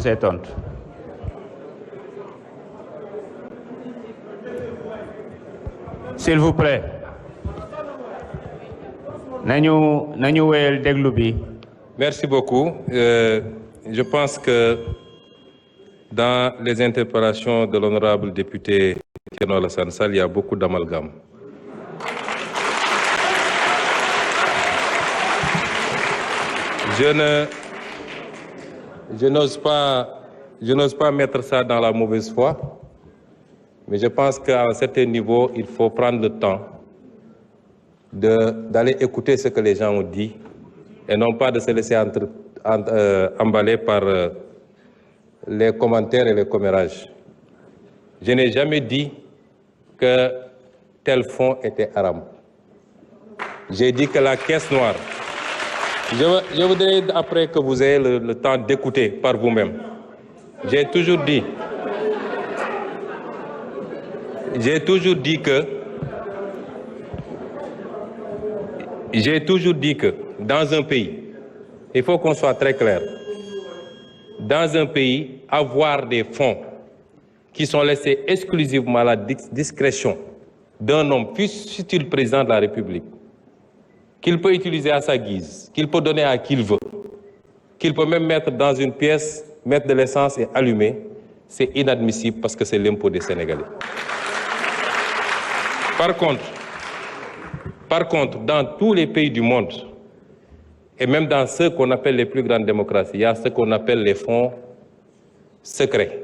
see tontu. S'il vous plaît. nañu wéyal déglu bi. Merci beaucoup. Je pense que dans les interpellations de l'honorable député Thierno Alassane Sall, il y a beaucoup d'amalgame. Je n'ose pas mettre ça dans la mauvaise foi, mais je pense qu'à un certain niveau, il faut prendre le temps d'aller écouter ce que les gens ont dit et non pas de se laisser emballer par les commentaires et les commérages. Je n'ai jamais dit que tel fonds était haram. J'ai dit que la caisse noire... Je voudrais, après que vous ayez le temps d'écouter par vous-même, j'ai toujours dit que dans un pays, il faut qu'on soit très clair, dans un pays, avoir des fonds qui sont laissés exclusivement à la discrétion d'un homme, fût-il président de la République, qu'il peut utiliser à sa guise, qu'il peut donner à qui il veut, qu'il peut même mettre dans une pièce, mettre de l'essence et allumer, c'est inadmissible parce que c'est l'impôt des Sénégalais. Par contre, dans tous les pays du monde, et même dans ceux qu'on appelle les plus grandes démocraties, il y a ce qu'on appelle les fonds secrets,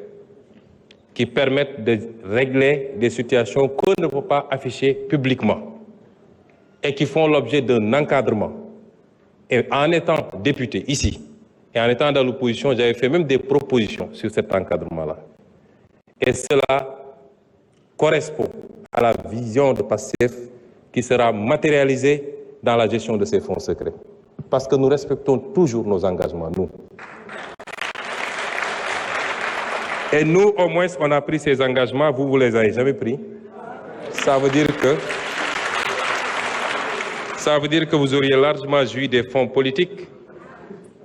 qui permettent de régler des situations qu'on ne peut pas afficher publiquement et qui font l'objet d'un encadrement. Et en étant député ici, et en étant dans l'opposition, j'avais fait même des propositions sur cet encadrement-là. Et cela correspond à la vision de PASTEF qui sera matérialisée dans la gestion de ces fonds secrets. Parce que nous respectons toujours nos engagements, nous. Et nous, au moins, on a pris ces engagements, vous les avez jamais pris. Ça veut dire que vous auriez largement joui des fonds politiques,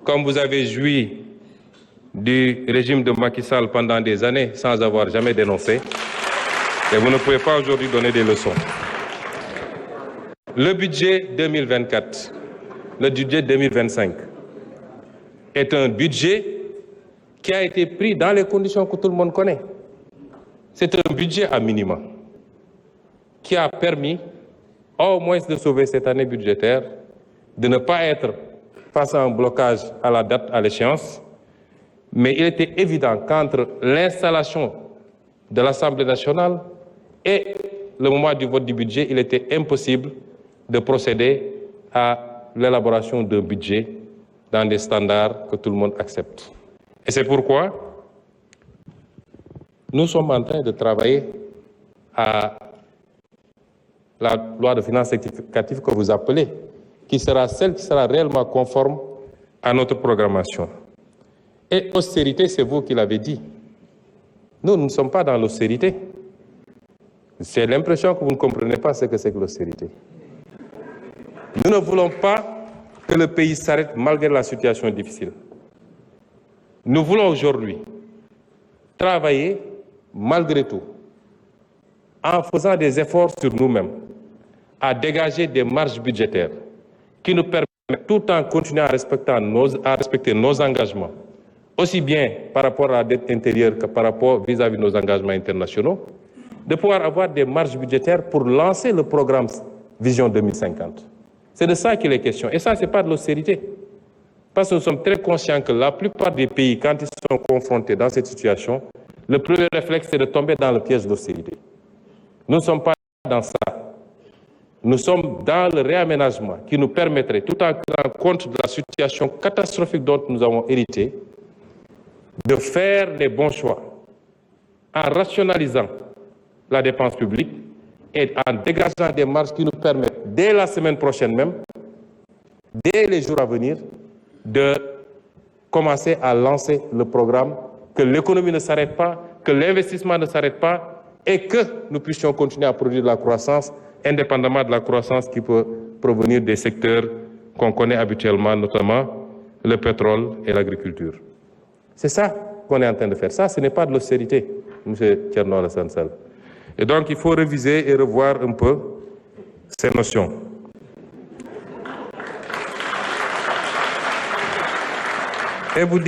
comme vous avez joui du régime de Macky Sall pendant des années sans avoir jamais dénoncé. Et vous ne pouvez pas aujourd'hui donner des leçons. Le budget 2024, le budget 2025 est un budget qui a été pris dans les conditions que tout le monde connaît. C'est un budget à minima qui a permis au moins de sauver cette année budgétaire, de ne pas être face à un blocage à la date, à l'échéance. Mais il était évident qu'entre l'installation de l'Assemblée nationale et le moment du vote du budget, il était impossible de procéder à l'élaboration d'un budget dans des standards que tout le monde accepte. Et c'est pourquoi nous sommes en train de travailler à la loi de finances rectificative que vous appelez, qui sera celle qui sera réellement conforme à notre programmation. Et austérité, c'est vous qui l'avez dit. Nous ne sommes pas dans l'austérité. C'est l'impression que vous ne comprenez pas ce que c'est que l'austérité. Nous ne voulons pas que le pays s'arrête malgré la situation difficile. Nous voulons aujourd'hui travailler malgré tout, en faisant des efforts sur nous-mêmes, à dégager des marges budgétaires qui nous permettent, tout en continuant à respecter nos engagements, aussi bien par rapport à la dette intérieure que par rapport vis-à-vis de nos engagements internationaux, de pouvoir avoir des marges budgétaires pour lancer le programme Vision 2050. C'est de ça qu'il est question. Et ça, ce n'est pas de l'austérité. Parce que nous sommes très conscients que la plupart des pays, quand ils sont confrontés dans cette situation, le premier réflexe, c'est de tomber dans le piège de l'austérité. Nous ne sommes pas dans ça. Nous sommes dans le réaménagement qui nous permettrait, tout en tenant compte de la situation catastrophique dont nous avons hérité, de faire les bons choix en rationalisant la dépense publique et en dégageant des marges qui nous permettent, dès la semaine prochaine même, dès les jours à venir, de commencer à lancer le programme, que l'économie ne s'arrête pas, que l'investissement ne s'arrête pas et que nous puissions continuer à produire de la croissance, indépendamment de la croissance qui peut provenir des secteurs qu'on connaît habituellement, notamment le pétrole et l'agriculture. C'est ça qu'on est en train de faire. Ça, ce n'est pas de l'austérité, M. Thierno Alassane Sall. Et donc, il faut réviser et revoir un peu ces notions. Et vous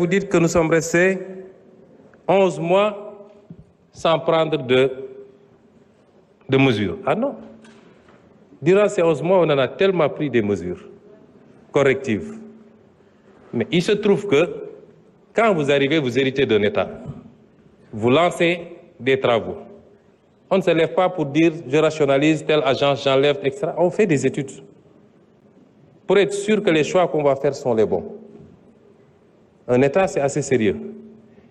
dites que nous sommes restés 11 mois sans prendre de mesures. Ah non. Durant ces 11 mois, on en a tellement pris des mesures correctives. Mais il se trouve que quand vous arrivez, vous héritez d'un État. Vous lancez des travaux. On ne se lève pas pour dire je rationalise telle agence, j'enlève, etc. On fait des études pour être sûr que les choix qu'on va faire sont les bons. Un État, c'est assez sérieux.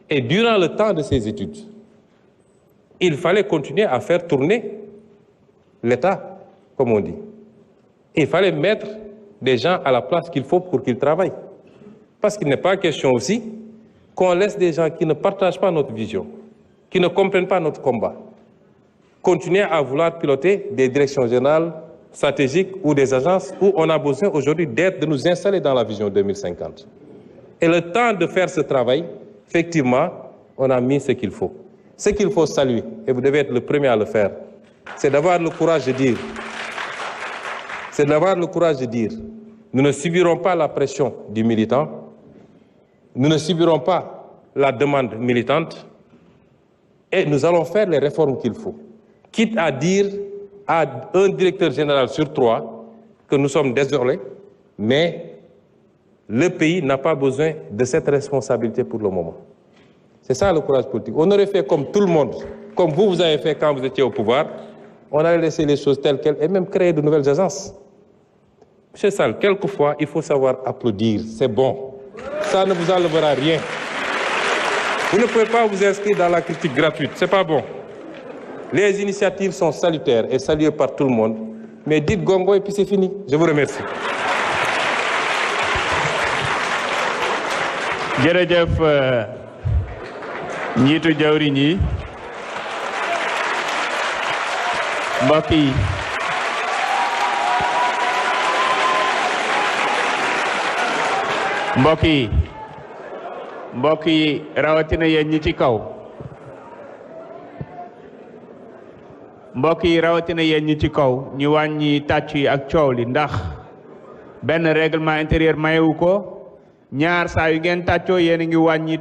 Et durant le temps de ces études, il fallait continuer à faire tourner l'État, comme on dit. Et il fallait mettre des gens à la place qu'il faut pour qu'ils travaillent. Parce qu'il n'est pas question aussi qu'on laisse des gens qui ne partagent pas notre vision, qui ne comprennent pas notre combat, continuer à vouloir piloter des directions générales stratégiques ou des agences où on a besoin aujourd'hui de nous installer dans la vision 2050. Et le temps de faire ce travail, effectivement, on a mis ce qu'il faut. Ce qu'il faut saluer, et vous devez être le premier à le faire, c'est d'avoir le courage de dire, nous ne subirons pas la pression du militant, nous ne subirons pas la demande militante, et nous allons faire les réformes qu'il faut. Quitte à dire à un directeur général sur 3 que nous sommes désolés, mais le pays n'a pas besoin de cette responsabilité pour le moment. C'est ça le courage politique. On aurait fait comme tout le monde, comme vous avez fait quand vous étiez au pouvoir, on allait laisser les choses telles quelles et même créer de nouvelles agences. Monsieur Sall, quelquefois, il faut savoir applaudir, c'est bon. Ça ne vous enlèvera rien. Vous ne pouvez pas vous inscrire dans la critique gratuite, c'est pas bon. Les initiatives sont salutaires et saluées par tout le monde, mais dites gongo et puis c'est fini. Je vous remercie. jërëjëf njiitu jawriñ yi mbokk yi rawatina yéen ñi ci kaw ñu wàññi tàcc yi ak coow li ndax benn règlement intérieur mayewu ko ñaar saa yu ngeen tàccoo yéen a ngi wàññi